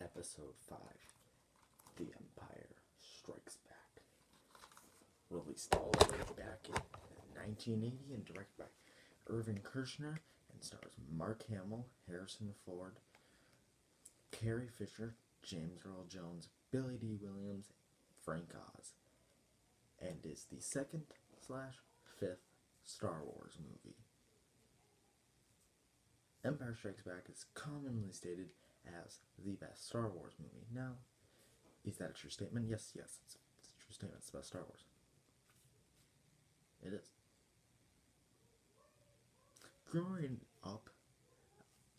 Episode 5, The Empire Strikes Back. Released all the way back in 1980 and directed by Irving Kershner and stars Mark Hamill, Harrison Ford, Carrie Fisher, James Earl Jones, Billy D. Williams, Frank Oz, and is the second/fifth Star Wars movie. Empire Strikes Back is commonly stated as the best Star Wars movie. Now, is that a true statement? Yes, it's a true statement. It's the best Star Wars. It is. Growing up,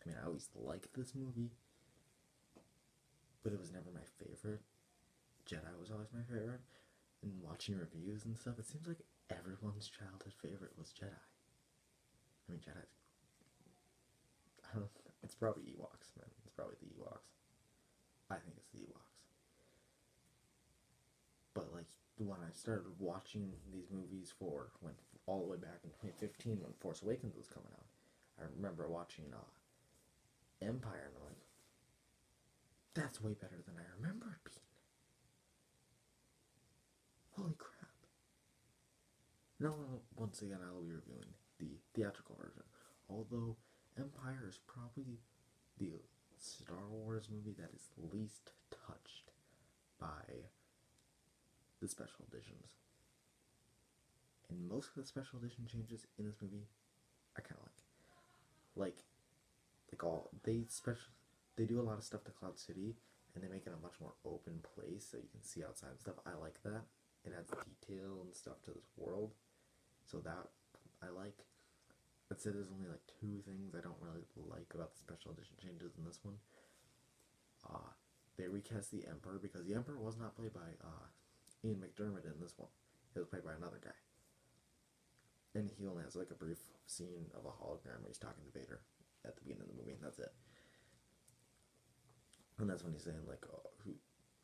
I always liked this movie, but it was never my favorite. Jedi was always my favorite. And watching reviews and stuff, it seems like everyone's childhood favorite was Jedi. Jedi. I don't know. It's probably Ewoks, man. It's probably the Ewoks. I think it's the Ewoks. But, when I started watching these movies all the way back in 2015 when Force Awakens was coming out, I remember watching Empire, and I'm like, that's way better than I remember it being. Holy crap. Now, once again, I will be reviewing the theatrical version. Although Empire is probably the Star Wars movie that is least touched by the special editions. And most of the special edition changes in this movie I kind of like. They do a lot of stuff to Cloud City, and they make it a much more open place so you can see outside and stuff. I like that. It adds detail and stuff to this world, so that I like. I'd say there's only two things I don't really like about the special edition changes in this one. They recast the Emperor because the Emperor was not played by Ian McDiarmid in this one. He was played by another guy. And he only has a brief scene of a hologram where he's talking to Vader at the beginning of the movie, and that's it. And that's when he's saying who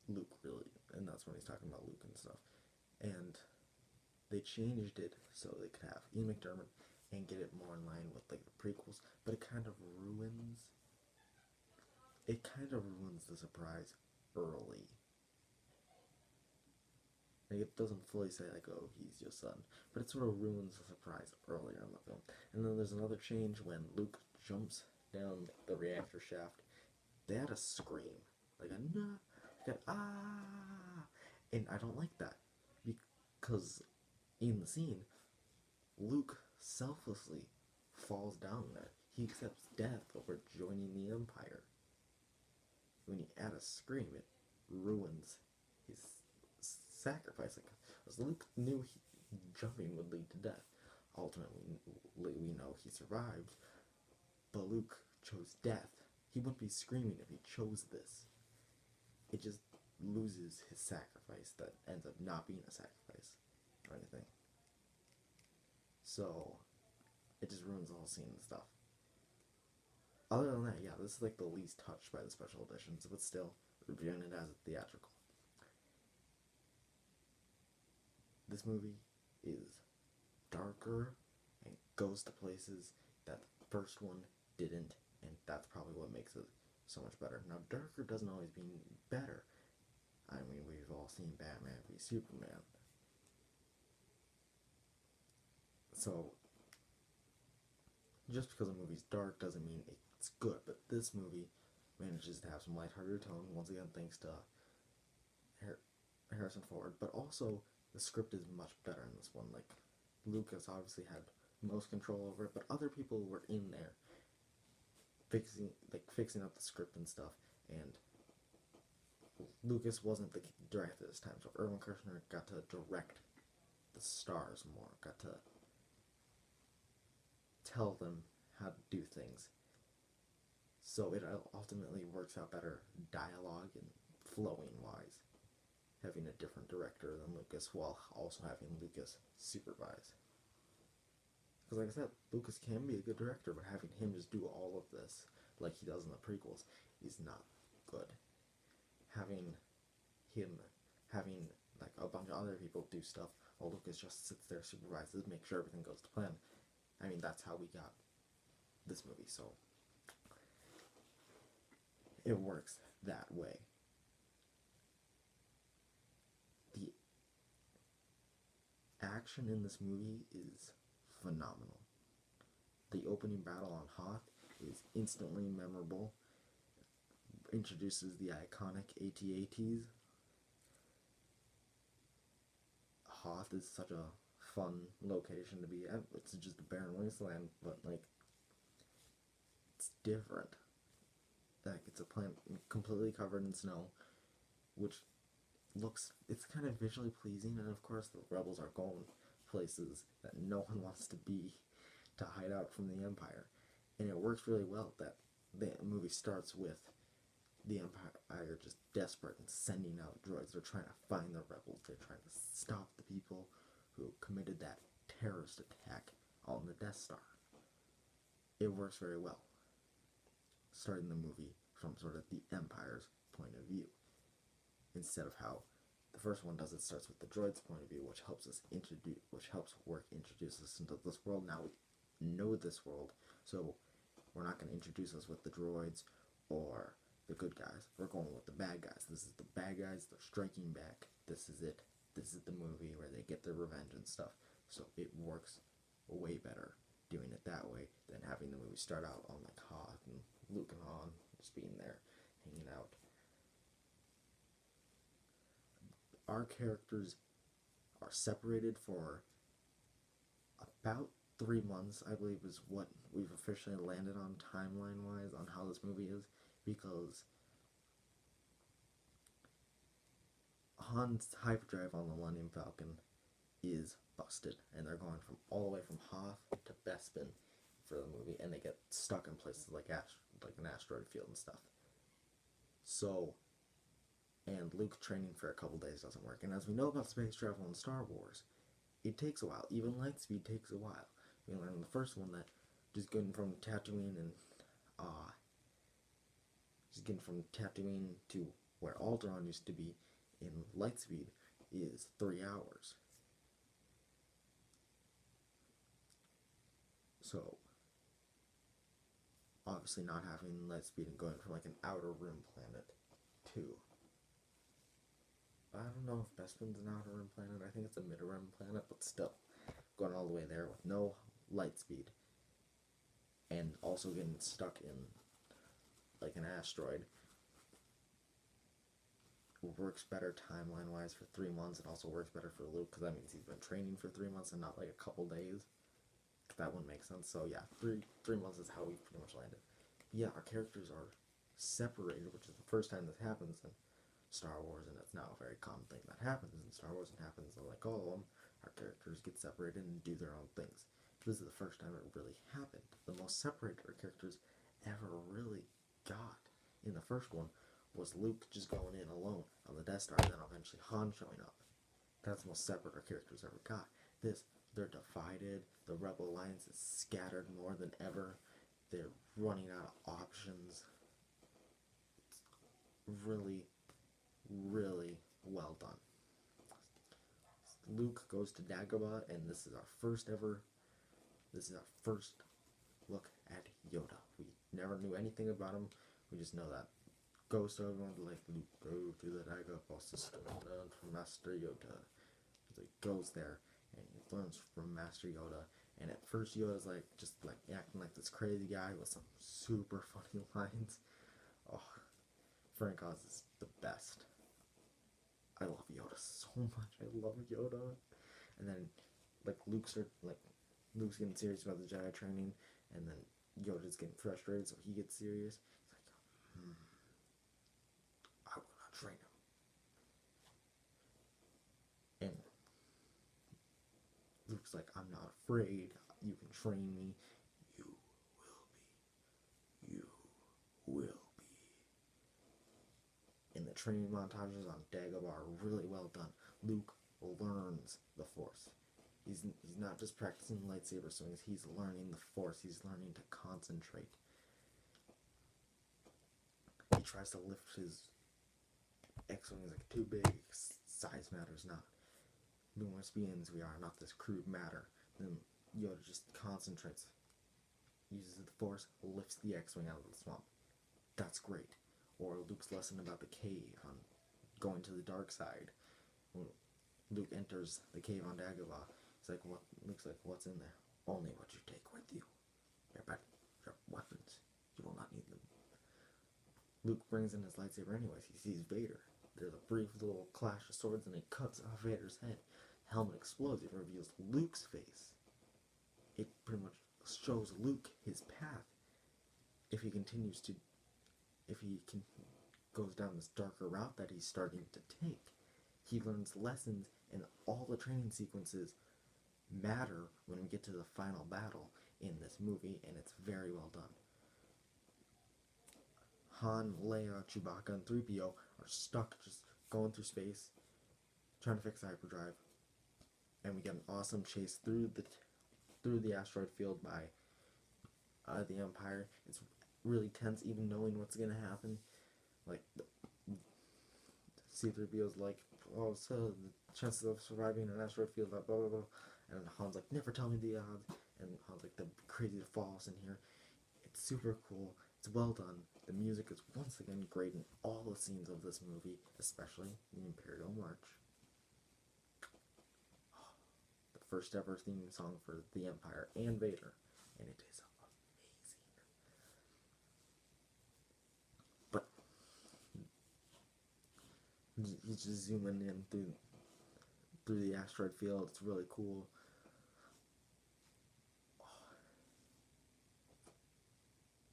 Luke really, and that's when he's talking about Luke and stuff. And they changed it so they could have Ian McDiarmid and get it more in line with the prequels, but it kind of ruins the surprise early. It doesn't fully say oh, he's your son, but it sort of ruins the surprise earlier in the film. And then there's another change when Luke jumps down the reactor shaft. They had a scream, and I don't like that, because in the scene, Luke selflessly falls down there. He accepts death over joining the Empire. When you add a scream, it ruins his sacrifice. As Luke knew jumping would lead to death. Ultimately, we know he survived, but Luke chose death. He wouldn't be screaming if he chose this. It just loses his sacrifice that ends up not being a sacrifice or anything. So, it just ruins the whole scene and stuff. Other than that, yeah, this is the least touched by the special editions, but still, reviewing it as a theatrical. This movie is darker and goes to places that the first one didn't, and that's probably what makes it so much better. Now, darker doesn't always mean better. We've all seen Batman v Superman. So, just because a movie's dark doesn't mean it's good, but this movie manages to have some lighthearted tone, once again thanks to Harrison Ford, but also the script is much better in this one. Lucas obviously had most control over it, but other people were in there fixing up the script and stuff, and Lucas wasn't the director this time, so Irving Kershner got to direct the stars more, got to tell them how to do things. So it ultimately works out better dialogue and flowing wise, having a different director than Lucas while also having Lucas supervise. Because like I said, Lucas can be a good director, but having him just do all of this like he does in the prequels is not good. Having a bunch of other people do stuff while Lucas just sits there, supervises, makes sure everything goes to plan. That's how we got this movie, so it works that way. The action in this movie is phenomenal. The opening battle on Hoth is instantly memorable. Introduces the iconic AT-ATs. Hoth is such a fun location to be at. It's just a barren wasteland, but like it's different. Like it's a planet completely covered in snow, which it's kind of visually pleasing, and of course the rebels are going places that no one wants to be to hide out from the Empire. And it works really well that the movie starts with the Empire just desperate and sending out droids. They're trying to find the rebels. They're trying to stop the people who committed that terrorist attack on the Death Star. It works very well, starting the movie from sort of the Empire's point of view, instead of how the first one does. It starts with the droid's point of view, which helps us introduce us into this world. Now we know this world, so we're not going to introduce us with the droids or the good guys. We're going with the bad guys. This is the bad guys. They're striking back. This is it. This is the movie where they get their revenge and stuff. So it works way better doing it that way than having the movie start out on like Hoth and Luke and Han just being there, hanging out. Our characters are separated for about 3 months, I believe, is what we've officially landed on timeline-wise on how this movie is, because Han's hyperdrive on the Millennium Falcon is busted, and they're going from all the way from Hoth to Bespin for the movie, and they get stuck in places like an asteroid field and stuff. So, and Luke training for a couple days doesn't work. And as we know about space travel in Star Wars, it takes a while. Even light speed takes a while. We learned in the first one that just getting from Tatooine to where Alderaan used to be in light speed is 3 hours. So, obviously not having light speed and going from like an outer rim planet to, I don't know if Bespin's an outer rim planet. I think it's a mid rim planet, but still, going all the way there with no light speed, and also getting stuck in like an asteroid works better timeline wise for 3 months. It also works better for Luke because that means he's been training for 3 months and not like a couple days. That wouldn't make sense. So yeah, three months is how we pretty much landed. Yeah, our characters are separated, which is the first time this happens in Star Wars, and it's now a very common thing that happens in Star Wars and happens in like all of them. Our characters get separated and do their own things. This is the first time it really happened. The most separated our characters ever really got in the first one was Luke just going in alone on the Death Star, and then eventually Han showing up. That's the most separate our characters ever got. They're divided. The Rebel Alliance is scattered more than ever. They're running out of options. It's really, really well done. Luke goes to Dagobah, and this is our first look at Yoda. We never knew anything about him. We just know that goes to everyone like, Luke, go to the Dagobah system and learn from Master Yoda. So he goes there and he learns from Master Yoda. And at first Yoda's like just like acting like this crazy guy with some super funny lines. Oh, Frank Oz is the best. I love Yoda so much. I love Yoda. And then like Luke's getting serious about the Jedi training, and then Yoda's getting frustrated, so he gets serious. He's like, I will not train him. And Luke's like, I'm not afraid. You can train me. You will be. You will be. And the training montages on Dagobah are really well done. Luke learns the Force. He's not just practicing lightsaber swings, he's learning the Force. He's learning to concentrate. He tries to lift his X-Wing is like too big. Size matters not. Numerous beings we are, not this crude matter. Then Yoda just concentrates, uses the Force, lifts the X-Wing out of the swamp. That's great. or Luke's lesson about the cave on going to the dark side. When Luke enters the cave on Dagobah, he's like, "What?" Luke's like, "What's in there?" "Only what you take with you. Your weapons. You will not need them." Luke brings in his lightsaber anyways. He sees Vader. There's a brief little clash of swords, and it cuts off Vader's head. The helmet explodes. It reveals Luke's face. It pretty much shows Luke his path. If he continues to, goes down this darker route that he's starting to take, he learns lessons, and all the training sequences matter when we get to the final battle in this movie, and it's very well done. Han, Leia, Chewbacca, and 3PO are stuck just going through space, trying to fix the hyperdrive, and we get an awesome chase through the asteroid field by the Empire. It's really tense, even knowing what's gonna happen. Like, C-3PO's like, "Oh, so the chances of surviving an asteroid field, blah, blah, blah, blah." And Han's like, "Never tell me the odds." And Han's like, "That'd be crazy to fall us in here." It's super cool. It's well done. The music is once again great in all the scenes of this movie, especially the Imperial March. The first ever theme song for the Empire and Vader, and it is amazing. But he's just zooming in through the asteroid field. It's really cool.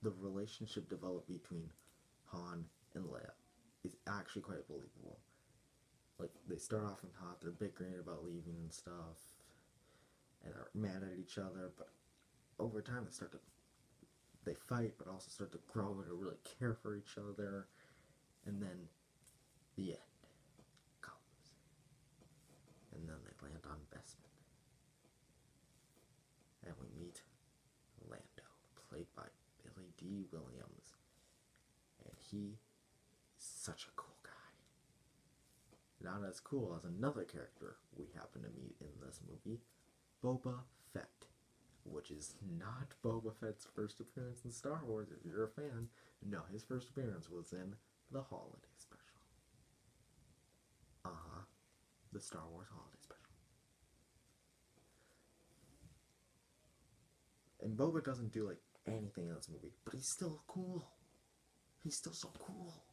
The relationship developed between Han and Leia is actually quite believable. Like, they start off in hot, they're bickering about leaving and stuff, and are mad at each other, but over time they fight, but also start to grow and to really care for each other, and then the end comes. And then they land on Bespin. And we meet Lando, played by Billy D. Williams. And he is such a cool guy. Not as cool as another character we happen to meet in this movie, Boba Fett. Which is not Boba Fett's first appearance in Star Wars, if you're a fan. No, his first appearance was in the Holiday Special. The Star Wars Holiday Special. And Boba doesn't do, like, anything in this movie, but he's still cool. He's still so cool.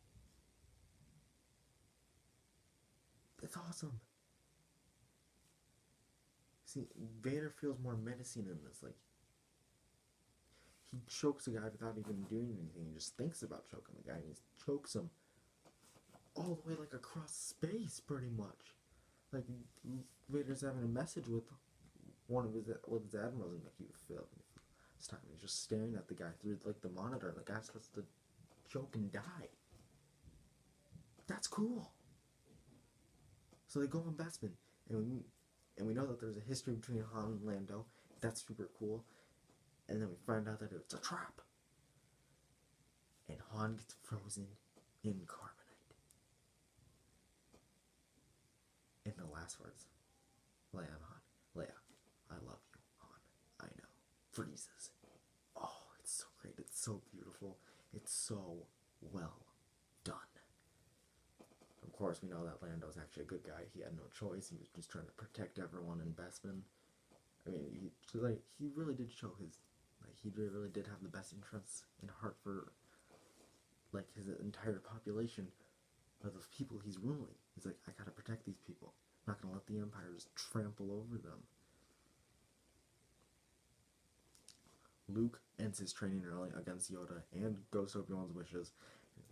It's awesome. See, Vader feels more menacing in this. Like, he chokes a guy without even doing anything. He just thinks about choking the guy, and he chokes him all the way, like, across space, pretty much. Like, Vader's having a message with one of his admirals, and like, "You failed me this time." He's just staring at the guy through, like, the monitor, and the guy starts to choke and die. That's cool. So they go on Bespin, and we know that there's a history between Han and Lando. That's super cool. And then we find out that it's a trap. And Han gets frozen in carbonite. And the last words, Leia and Han. "Leia, I love you, Han. I know." Freezes. Oh, it's so great. It's so beautiful. It's so well done. Of course, we know that Lando's actually a good guy. He had no choice. He was just trying to protect everyone in Bespin. I mean, he really did show his, like, he really did have the best interests in heart for, like, his entire population of the people he's ruling. He's like, "I gotta protect these people. I'm not gonna let the Empire just trample over them." Luke ends his training early against Yoda and goes to Obi-Wan's wishes.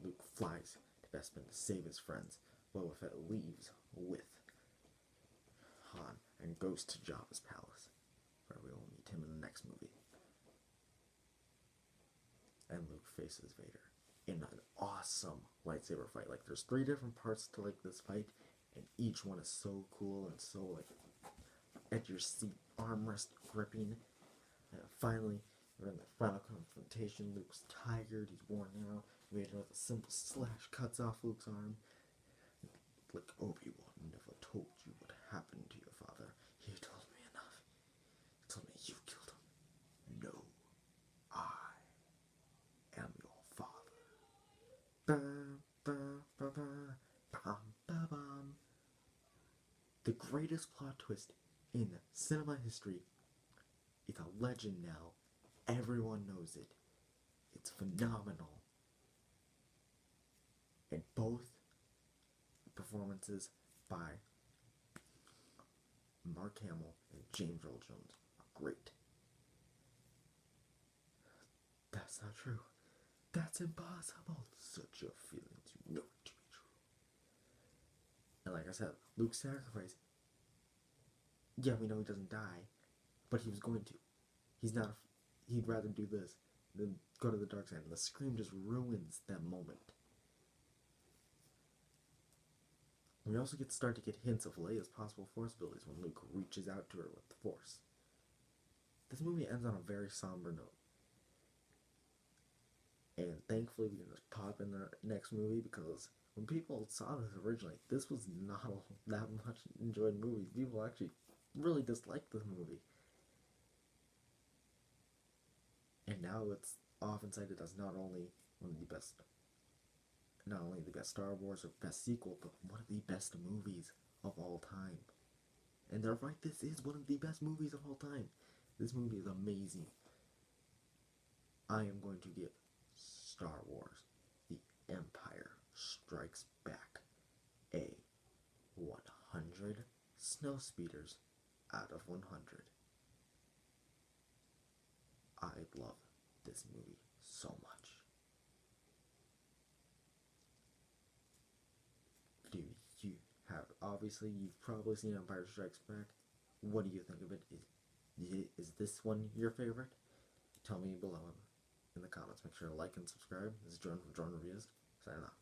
Luke flies to Bespin to save his friends. Boba Fett leaves with Han and goes to Jabba's palace, where we will meet him in the next movie. And Luke faces Vader in an awesome lightsaber fight. Like, there's 3 different parts to, like, this fight, and each one is so cool and so, like, at your seat, armrest gripping. And finally, we're in the final confrontation. Luke's tired, he's worn out. Vader with a simple slash cuts off Luke's arm. Like, "Obi-Wan never told you what happened to your father. He told me enough. He told me you killed him. No, I am your father." Bam. greatest plot twist in cinema history. It's a legend now. Everyone knows it. It's phenomenal. And both performances by Mark Hamill and James Earl Jones are great. That's not true. That's impossible. Such your feelings, you know it to be true. And like I said, Luke's sacrifice. Yeah, we know he doesn't die, but he was going to. He's not. He'd rather do this than go to the dark side. And the scream just ruins that moment. We also start to get hints of Leia's possible Force abilities when Luke reaches out to her with the Force. This movie ends on a very somber note. And thankfully we can just pop in the next movie, because when people saw this originally, this was not that much enjoyed movie. People actually really disliked this movie. And now it's often cited as not only the best Star Wars or best sequel, but one of the best movies of all time. And they're right, this is one of the best movies of all time. This movie is amazing. I am going to give Star Wars The Empire Strikes Back a 100 snowspeeders out of 100. I love this movie so much. Do you have, obviously you've probably seen Empire Strikes Back. What do you think of it? Is this one your favorite? Tell me below in the comments. Make sure to like and subscribe. This is Jordan from Jordan Reviews. Signing off.